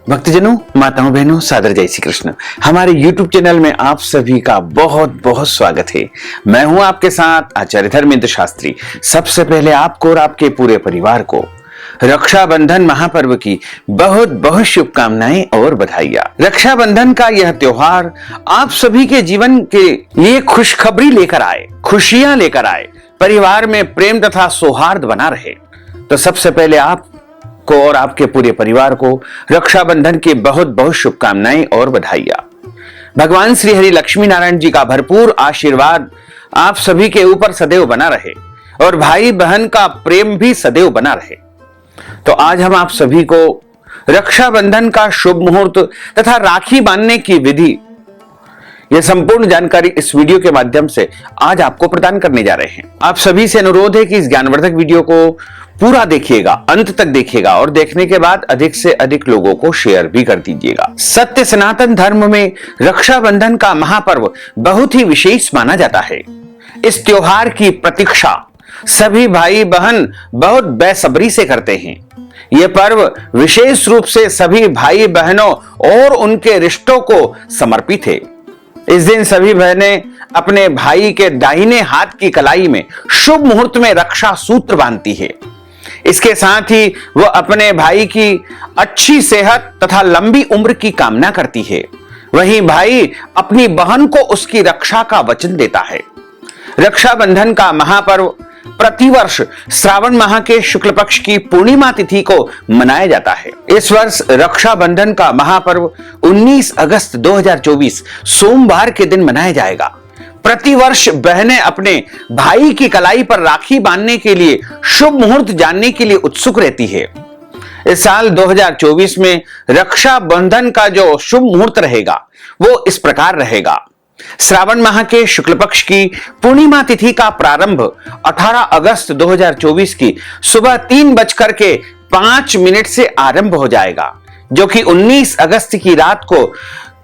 भक्तजनों, माताओं, बहनों, सादर जय श्री कृष्ण। हमारे YouTube चैनल में आप सभी का बहुत बहुत स्वागत है। मैं हूं आपके साथ आचार्य धर्मेंद्र शास्त्री। सबसे पहले आपको और आपके पूरे परिवार को रक्षाबंधन महापर्व की बहुत बहुत शुभकामनाएं और बधाइयां। रक्षाबंधन का यह त्योहार आप सभी के जीवन के लिए खुशखबरी लेकर आए, खुशियां लेकर आए, परिवार में प्रेम तथा सौहार्द बना रहे। तो सबसे पहले आप को और आपके पूरे परिवार को रक्षाबंधन की बहुत बहुत शुभकामनाएं और बधाइयां। भगवान श्री हरि लक्ष्मी नारायण जी का भरपूर आशीर्वाद आप सभी के ऊपर सदैव बना रहे और भाई बहन का प्रेम भी सदैव बना रहे। तो आज हम आप सभी को रक्षाबंधन का शुभ मुहूर्त तथा राखी बांधने की विधि, यह संपूर्ण जानकारी इस वीडियो के माध्यम से आज आपको प्रदान करने जा रहे हैं। आप सभी से अनुरोध है कि इस ज्ञानवर्धक वीडियो को पूरा देखिएगा, अंत तक देखिएगा और देखने के बाद अधिक से अधिक लोगों को शेयर भी कर दीजिएगा। सत्य सनातन धर्म में रक्षाबंधन का महापर्व बहुत ही विशेष माना जाता है। इस त्योहार की प्रतीक्षा सभी भाई बहन बहुत बेसब्री से करते हैं। यह पर्व विशेष रूप से सभी भाई बहनों और उनके रिश्तों को समर्पित है। इस दिन सभी बहनें अपने भाई के दाहिने हाथ की कलाई में शुभ मुहूर्त में रक्षा सूत्र बांधती है। इसके साथ ही वह अपने भाई की अच्छी सेहत तथा लंबी उम्र की कामना करती है। वहीं भाई अपनी बहन को उसकी रक्षा का वचन देता है। रक्षाबंधन का महापर्व प्रतिवर्ष श्रावण माह के शुक्ल पक्ष की पूर्णिमा तिथि को मनाया जाता है। इस वर्ष रक्षाबंधन का महापर्व 19 अगस्त 2024 सोमवार के दिन मनाया जाएगा। प्रतिवर्ष बहनें अपने भाई की कलाई पर राखी बांधने के लिए शुभ मुहूर्त जानने के लिए उत्सुक रहती है। इस साल 2024 में रक्षाबंधन का जो शुभ मुहूर्त रहेगा वो इस प्रकार रहेगा। श्रावण माह के शुक्ल पक्ष की पूर्णिमा तिथि का प्रारंभ 18 अगस्त 2024 की सुबह 3:05 से आरंभ हो जाएगा, जो कि 19 अगस्त की रात को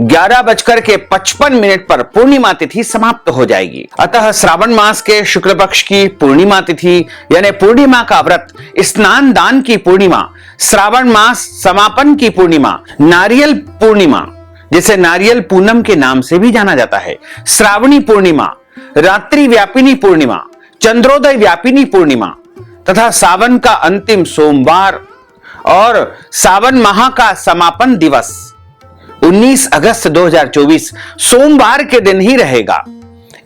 11:55 पर पूर्णिमा तिथि समाप्त हो जाएगी। अतः श्रावण मास के शुक्ल पक्ष की पूर्णिमा तिथि यानी पूर्णिमा का व्रत, स्नान दान की पूर्णिमा, श्रावण मास समापन की पूर्णिमा, नारियल पूर्णिमा जिसे नारियल पूनम के नाम से भी जाना जाता है, श्रावणी पूर्णिमा, रात्रि व्यापिनी पूर्णिमा, चंद्रोदय व्यापिनी पूर्णिमा तथा सावन का अंतिम सोमवार और सावन माह का समापन दिवस 19 अगस्त 2024 सोमवार के दिन ही रहेगा।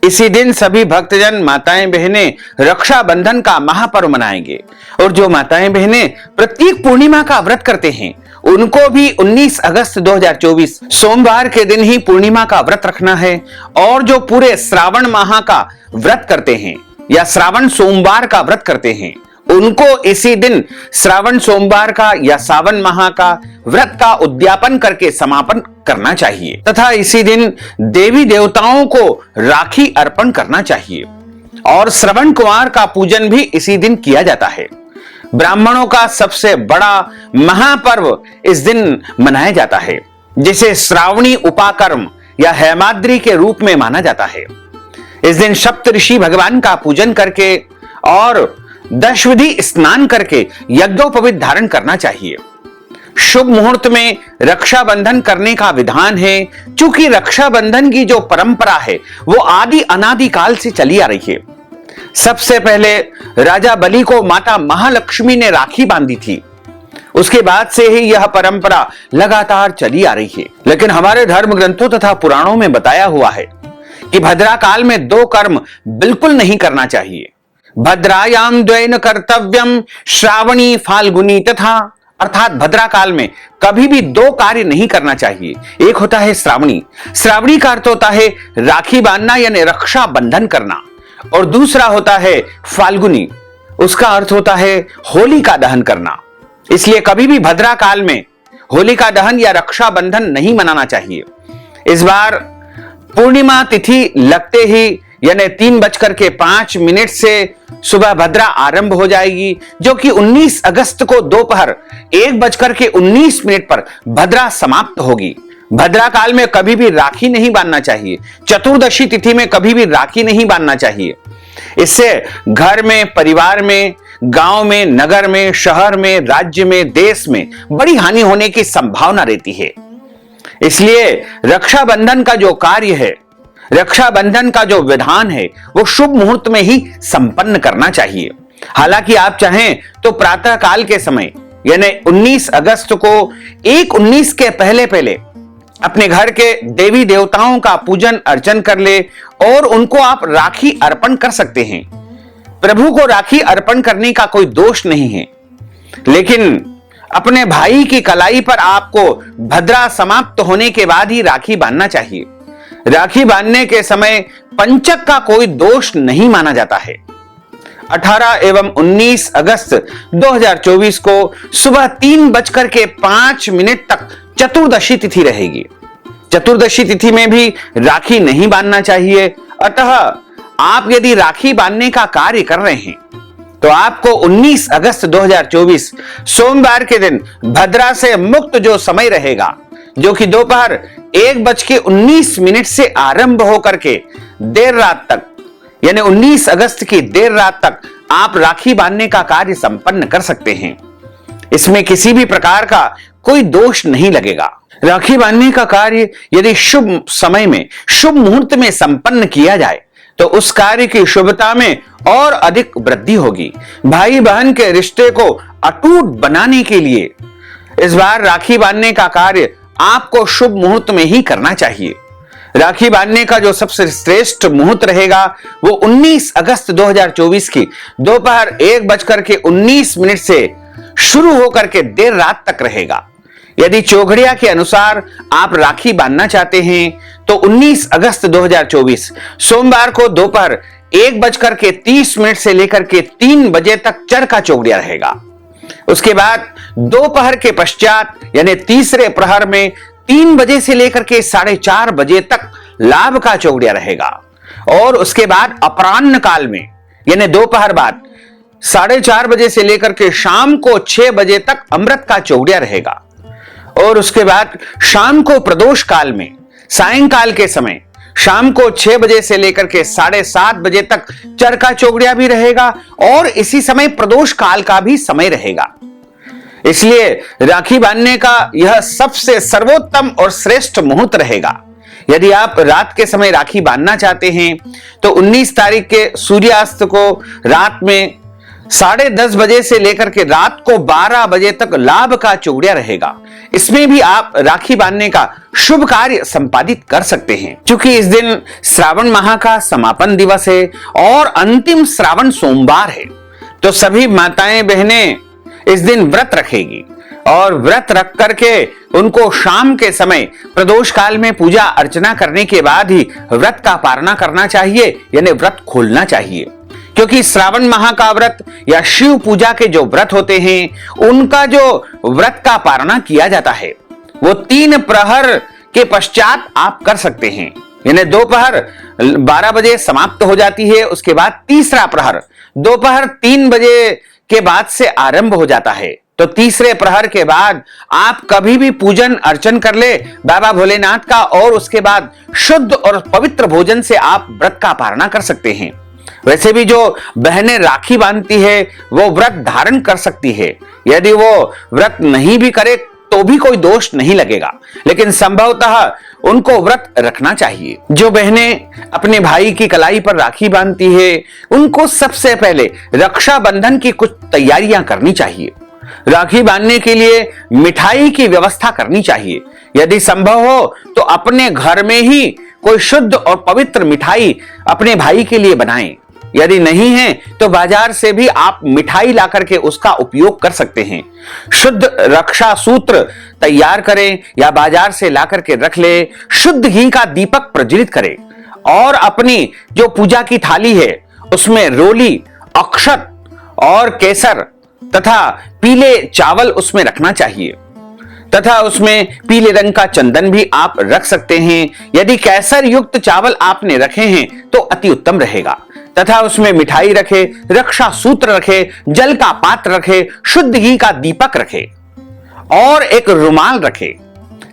इसी दिन सभी भक्तजन माताएं बहनें रक्षाबंधन का महापर्व मनाएंगे और जो माताएं बहनें प्रत्येक पूर्णिमा का व्रत करते हैं उनको भी 19 अगस्त 2024 सोमवार के दिन ही पूर्णिमा का व्रत रखना है। और जो पूरे श्रावण माह का व्रत करते हैं या श्रावण सोमवार का व्रत करते हैं उनको इसी दिन श्रावण सोमवार का या सावन माह का व्रत का उद्यापन करके समापन करना चाहिए तथा इसी दिन देवी देवताओं को राखी अर्पण करना चाहिए। और श्रवण कुमार का पूजन भी इसी दिन किया जाता है। ब्राह्मणों का सबसे बड़ा महापर्व इस दिन मनाया जाता है, जिसे श्रावणी उपाकर्म या हेमाद्री के रूप में माना जाता है। इस दिन सप्तऋषि भगवान का पूजन करके और दशविधि स्नान करके यज्ञोपवीत धारण करना चाहिए। शुभ मुहूर्त में रक्षाबंधन करने का विधान है। चूंकि रक्षाबंधन की जो परंपरा है वो आदि अनादि काल से चली आ रही है। सबसे पहले राजा बलि को माता महालक्ष्मी ने राखी बांधी थी, उसके बाद से ही यह परंपरा लगातार चली आ रही है। लेकिन हमारे धर्म ग्रंथों तथा पुराणों में बताया हुआ है कि भद्रा काल में दो कर्म बिल्कुल नहीं करना चाहिए। भद्रायाम द्वैन कर्तव्यम श्रावणी फाल्गुनी तथा, अर्थात भद्रा काल में कभी भी दो कार्य नहीं करना चाहिए। एक होता है श्रावणी, श्रावणी का अर्थ होता है राखी बांधना यानी रक्षा बंधन करना, और दूसरा होता है फाल्गुनी, उसका अर्थ होता है होलिका दहन करना। इसलिए कभी भी भद्रा काल में होलिका दहन या रक्षा बंधन नहीं मनाना चाहिए। इस बार पूर्णिमा तिथि लगते ही यानी 3:05 से सुबह भद्रा आरंभ हो जाएगी, जो कि 19 अगस्त को दोपहर 1:19 पर भद्रा समाप्त होगी। भद्रा काल में कभी भी राखी नहीं बांधना चाहिए। चतुर्दशी तिथि में कभी भी राखी नहीं बांधना चाहिए। इससे घर में, परिवार में गांव में, नगर में, शहर में, राज्य में, देश में बड़ी हानि होने की संभावना रहती है। इसलिए रक्षाबंधन का जो कार्य है, रक्षाबंधन का जो विधान है, वो शुभ मुहूर्त में ही संपन्न करना चाहिए। हालांकि आप चाहें तो प्रातः काल के समय यानी 19 अगस्त को 1:19 के पहले पहले अपने घर के देवी देवताओं का पूजन अर्चन कर ले और उनको आप राखी अर्पण कर सकते हैं। प्रभु को राखी अर्पण करने का कोई दोष नहीं है, लेकिन अपने भाई की कलाई पर आपको भद्रा समाप्त होने के बाद ही राखी बांधना चाहिए। राखी बांधने के समय पंचक का कोई दोष नहीं माना जाता है। 18 एवं 19 अगस्त 2024 को सुबह 3:05 तक चतुर्दशी तिथि रहेगी। चतुर्दशी तिथि में भी राखी नहीं बांधना चाहिए। अतः आप यदि राखी बांधने का कार्य कर रहे हैं तो आपको 19 अगस्त 2024 सोमवार के दिन भद्रा से मुक्त जो समय रहेगा, जो कि दोपहर 1:19 से आरंभ होकर के देर रात तक यानी 19 अगस्त की देर रात तक आप राखी बांधने का कार्य संपन्न कर सकते हैं। इसमें किसी भी प्रकार का कोई दोष नहीं लगेगा। राखी बांधने का कार्य यदि शुभ समय में, शुभ मुहूर्त में संपन्न किया जाए तो उस कार्य की शुभता में और अधिक वृद्धि होगी। भाई बहन के रिश्ते को अटूट बनाने के लिए इस बार राखी बांधने का कार्य आपको शुभ मुहूर्त में ही करना चाहिए। राखी बांधने का जो सबसे श्रेष्ठ मुहूर्त रहेगा वो 19 अगस्त 2024 की दोपहर 1:19 से शुरू होकर के देर रात तक रहेगा। यदि चौघड़िया के अनुसार आप राखी बांधना चाहते हैं तो 19 अगस्त 2024 सोमवार को दोपहर 1:30 से लेकर के 3 बजे तक चरखा चौघड़िया रहेगा। उसके बाद दोपहर के पश्चात यानी तीसरे प्रहर में 3 बजे से लेकर के 4:30 बजे तक लाभ का चौघड़िया रहेगा और उसके बाद अपराह्न काल में यानी दोपहर बाद 4:30 बजे से लेकर के शाम को 6 बजे तक अमृत का चौघड़िया रहेगा और उसके बाद शाम को प्रदोष काल में सायंकाल के समय शाम को 6 बजे से लेकर के 7:30 बजे तक चरखा चौघड़िया भी रहेगा और इसी समय प्रदोष काल का भी समय रहेगा। इसलिए राखी बांधने का यह सबसे सर्वोत्तम और श्रेष्ठ मुहूर्त रहेगा। यदि आप रात के समय राखी बांधना चाहते हैं तो 19 तारीख के सूर्यास्त को रात में 10:30 बजे से लेकर के रात को 12 बजे तक लाभ का चौघड़िया रहेगा। इसमें भी आप राखी बांधने का शुभ कार्य संपादित कर सकते हैं। क्योंकि इस दिन श्रावण माह का समापन दिवस है और अंतिम श्रावण सोमवार है, तो सभी माताएं बहनें इस दिन व्रत रखेगी और व्रत रख करके उनको शाम के समय प्रदोष काल में पूजा अर्चना करने के बाद ही व्रत का पारणा करना चाहिए यानी व्रत खोलना चाहिए। क्योंकि श्रावण माह का व्रत या शिव पूजा के जो व्रत होते हैं उनका जो व्रत का पारणा किया जाता है वो 3 प्रहर के पश्चात आप कर सकते हैं। यानी दोपहर 12 बजे समाप्त हो जाती है, उसके बाद तीसरा प्रहर दोपहर 3 बजे के बाद से आरंभ हो जाता है। तो तीसरे प्रहर के बाद आप कभी भी पूजन अर्चन कर ले बाबा भोलेनाथ का और उसके बाद शुद्ध और पवित्र भोजन से आप व्रत का पारणा कर सकते हैं। वैसे भी जो बहनें राखी बांधती है वो व्रत धारण कर सकती है। यदि वो व्रत नहीं भी करे तो भी कोई दोष नहीं लगेगा, लेकिन संभवतः उनको व्रत रखना चाहिए। जो बहनें अपने भाई की कलाई पर राखी बांधती है उनको सबसे पहले रक्षाबंधन की कुछ तैयारियां करनी चाहिए। राखी बांधने के लिए मिठाई की व्यवस्था करनी चाहिए। यदि संभव हो तो अपने घर में ही कोई शुद्ध और पवित्र मिठाई अपने भाई के लिए बनाएं। यदि नहीं है तो बाजार से भी आप मिठाई ला करके उसका उपयोग कर सकते हैं। शुद्ध रक्षा सूत्र तैयार करें या बाजार से ला करके रख ले। शुद्ध घी का दीपक प्रज्वलित करें और अपनी जो पूजा की थाली है उसमें रोली, अक्षत और केसर तथा पीले चावल उसमें रखना चाहिए तथा उसमें पीले रंग का चंदन भी आप रख सकते हैं। यदि केसर युक्त चावल आपने रखे हैं तो अति उत्तम रहेगा। तथा उसमें मिठाई रखे, रक्षा सूत्र रखे, जल का पात्र रखे, शुद्ध घी का दीपक रखे और एक रुमाल रखे।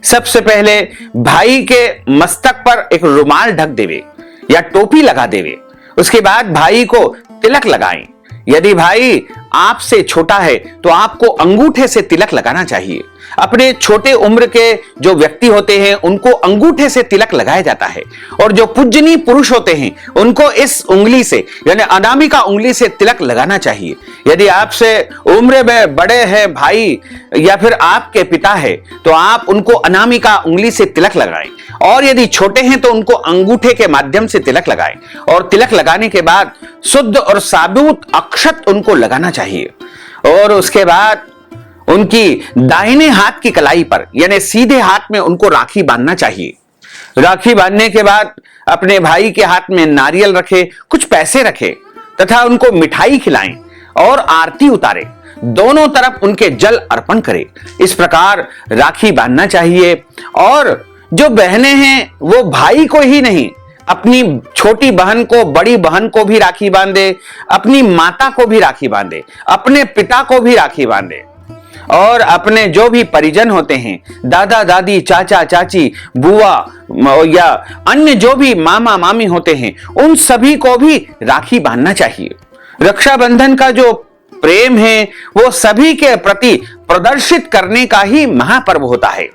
सबसे पहले भाई के मस्तक पर एक रुमाल ढक देवे या टोपी लगा देवे। उसके बाद भाई को तिलक लगाएं। यदि भाई आपसे छोटा है तो आपको अंगूठे से तिलक लगाना चाहिए। अपने छोटे उम्र के जो व्यक्ति होते हैं उनको अंगूठे से तिलक लगाया जाता है, और जो पूजनीय पुरुष होते हैं उनको इस उंगली से यानी अनामिका उंगली से तिलक लगाना चाहिए। यदि आपसे उम्र में बड़े हैं भाई या फिर आपके पिता है तो आप उनको अनामिका उंगली से तिलक लगाएं, और यदि छोटे हैं तो उनको अंगूठे के माध्यम से तिलक लगाएं, और तिलक लगाने के बाद शुद्ध और साबुत अक्षत उनको लगाना चाहिए। और उसके बाद उनकी दाहिने हाथ की कलाई पर यानी सीधे हाथ में उनको राखी बांधना चाहिए। राखी बांधने के बाद अपने भाई के हाथ में नारियल रखे, कुछ पैसे रखे तथा उनको मिठाई खिलाएं और आरती उतारे, दोनों तरफ उनके जल अर्पण करें। इस प्रकार राखी बांधना चाहिए। और जो बहनें हैं वो भाई को ही नहीं, अपनी छोटी बहन को, बड़ी बहन को भी राखी बांधे, अपनी माता को भी राखी बांधे, अपने पिता को भी राखी बांधे, और अपने जो भी परिजन होते हैं, दादा दादी, चाचा चाची, बुआ या अन्य जो भी मामा मामी होते हैं, उन सभी को भी राखी बांधना चाहिए। रक्षाबंधन का जो प्रेम है वो सभी के प्रति प्रदर्शित करने का ही महापर्व होता है,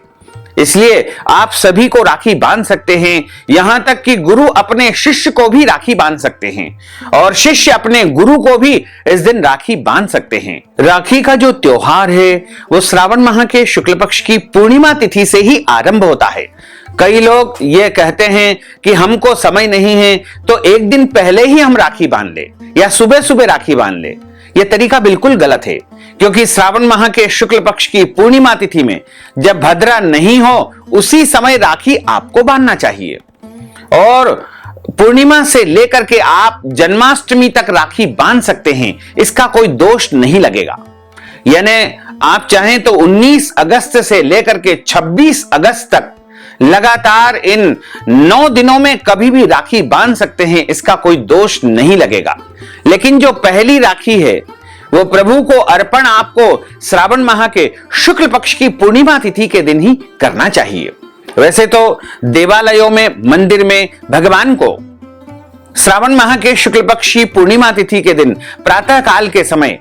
इसलिए आप सभी को राखी बांध सकते हैं। यहां तक कि गुरु अपने शिष्य को भी राखी बांध सकते हैं, और शिष्य अपने गुरु को भी इस दिन राखी बांध सकते हैं। राखी का जो त्योहार है वो श्रावण माह के शुक्ल पक्ष की पूर्णिमा तिथि से ही आरंभ होता है। कई लोग ये कहते हैं कि हमको समय नहीं है तो एक दिन पहले ही हम राखी बांध ले या सुबह सुबह राखी बांध ले। यह तरीका बिल्कुल गलत है, क्योंकि श्रावण माह के शुक्ल पक्ष की पूर्णिमा तिथि में जब भद्रा नहीं हो उसी समय राखी आपको बांधना चाहिए, और पूर्णिमा से लेकर के आप जन्माष्टमी तक राखी बांध सकते हैं, इसका कोई दोष नहीं लगेगा। यानी आप चाहें तो 19 अगस्त से लेकर के 26 अगस्त तक लगातार इन 9 दिनों में कभी भी राखी बांध सकते हैं, इसका कोई दोष नहीं लगेगा। लेकिन जो पहली राखी है वो प्रभु को अर्पण आपको श्रावण माह के शुक्ल पक्ष की पूर्णिमा तिथि के दिन ही करना चाहिए। वैसे तो देवालयों में, मंदिर में भगवान को श्रावण माह के शुक्ल पक्ष की पूर्णिमा तिथि के दिन प्रातः काल के समय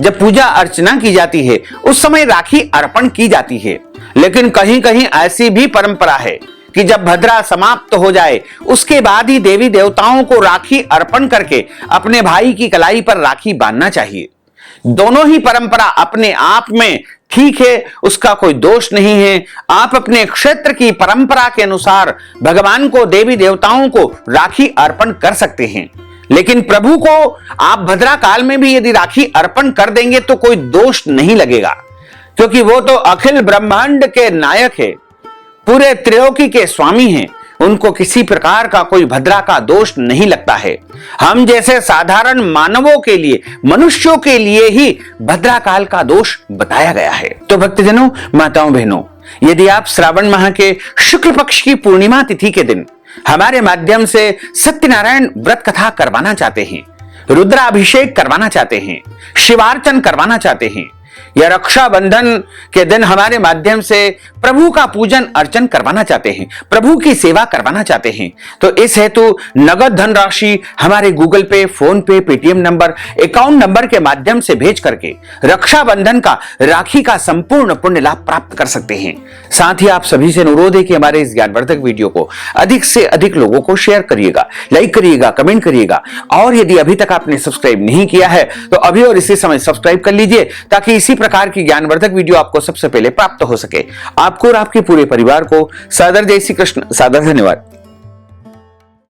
जब पूजा अर्चना की जाती है उस समय राखी अर्पण की जाती है। लेकिन कहीं कहीं ऐसी भी परंपरा है कि जब भद्रा समाप्त हो जाए उसके बाद ही देवी देवताओं को राखी अर्पण करके अपने भाई की कलाई पर राखी बांधना चाहिए। दोनों ही परंपरा अपने आप में ठीक है, उसका कोई दोष नहीं है। आप अपने क्षेत्र की परंपरा के अनुसार भगवान को, देवी देवताओं को राखी अर्पण कर सकते हैं, लेकिन प्रभु को आप भद्रा काल में भी यदि राखी अर्पण कर देंगे तो कोई दोष नहीं लगेगा, क्योंकि वो तो अखिल ब्रह्मांड के नायक है, पूरे त्रैलोकी के स्वामी हैं। उनको किसी प्रकार का कोई भद्रा का दोष नहीं लगता है। हम जैसे साधारण मानवों के लिए, मनुष्यों के लिए ही भद्रा काल का दोष बताया गया है। तो भक्तजनों, माताओं, बहनों, यदि आप श्रावण माह के शुक्ल पक्ष की पूर्णिमा तिथि के दिन हमारे माध्यम से सत्यनारायण व्रत कथा करवाना चाहते हैं, रुद्राभिषेक करवाना चाहते हैं, शिवार्चन करवाना चाहते हैं, या रक्षाबंधन के दिन हमारे माध्यम से प्रभु का पूजन अर्चन करवाना चाहते हैं, प्रभु की सेवा करवाना चाहते हैं, तो इस हेतु नगद धनराशि हमारे गूगल पे, फोन पे, पेटीएम नंबर, अकाउंट नंबर के माध्यम से भेज करके रक्षाबंधन का, राखी का संपूर्ण पुण्य लाभ प्राप्त कर सकते हैं। साथ ही आप सभी से अनुरोध है कि हमारे इस ज्ञानवर्धक वीडियो को अधिक से अधिक लोगों को शेयर करिएगा, लाइक करिएगा, कमेंट करिएगा, और यदि अभी तक आपने सब्सक्राइब नहीं किया है तो अभी और इसी समय सब्सक्राइब कर लीजिए, ताकि इसी प्रकार की ज्ञानवर्धक वीडियो आपको सबसे पहले प्राप्त हो सके। आपको और आपके पूरे परिवार को सादर जय श्री कृष्ण, सादर धन्यवाद।